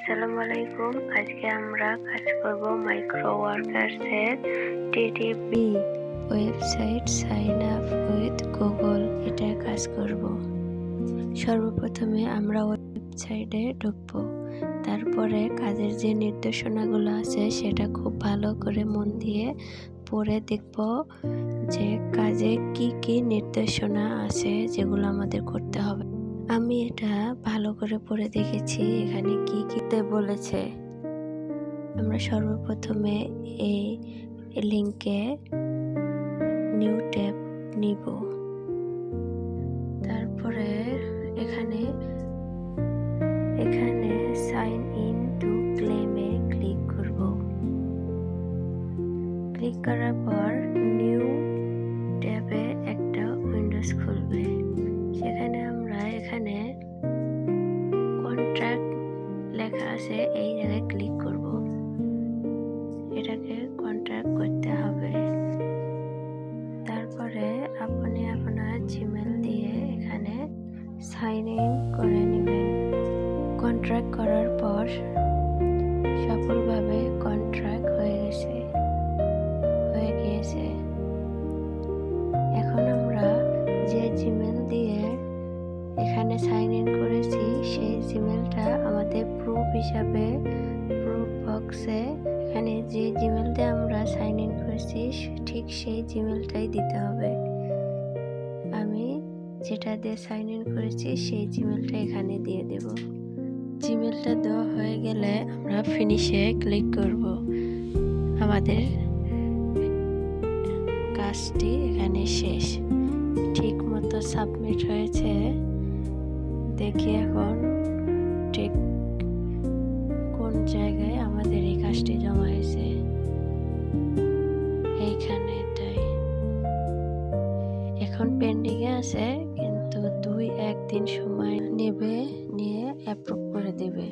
আসসালামু আলাইকুম। আজকে আমরা কাজ করব মাইক্রো ওয়ার্কার্সের TTP website sign up with Google, এটার কাজ করব। সর্বপ্রথমে আমরা ওয়েবসাইটে ঢুকবো। তারপরে কাজের যে নির্দেশনাগুলো আছে সেটা খুব ভালো করে মন দিয়ে পড়ে দেখব যে কাজে কি কি নির্দেশনা আছে যেগুলো আমাদের করতে হবে। আমি এটা ভালো করে পড়ে দেখেছি এখানে কি কিতে বলেছে। আমরা সর্বপ্রথমে এই লিংকে নিউ ট্যাব নিব। তারপরে এখানে সাইন ইন টু ক্লেমে ক্লিক করব। ক্লিক করার পর নিউ ট্যাবে একটা উইন্ডোজ খুলবে। সেখানে আমরা এখানে কন্ট্রাক্ট লেখা আছে, এই জায়গায় ক্লিক করব। এটাকে কন্ট্রাক্ট করতে হবে। তারপরে আপনি আপনার জিমেল দিয়ে এখানে সাইন ইন করে নেবেন। কন্ট্রাক্ট করার পর সফলভাবে কন্ট্রাক্ট হয়ে গিয়েছে। এখন আমরা যে জিমেল দিয়ে এখানে সাইন ইন করেছি সেই জিমেলটা আমাদের প্রুফ হিসাবে প্রুফ বক্সে এখানে যে জিমেল দিয়ে আমরা সাইন ইন করেছি ঠিক সেই জিমেলটাই দিতে হবে। আমি যেটা দিয়ে সাইন ইন করেছি সেই জিমেলটা এখানে দিয়ে দেব। জিমেলটা দেওয়া হয়ে গেলে আমরা ফিনিশে ক্লিক করব। আমাদের কাজটি এখানে শেষ। ঠিক মতো সাবমিট হয়েছে। দেখি এখন ঠিক কোন জায়গায় আমাদের এই কাজটি জমা হয়েছে। এইখানে এটাই এখন পেন্ডিং এ আছে, কিন্তু 2-1 দিন সময় নেবে, নিয়ে অ্যাপ্রুভ করে দেবে।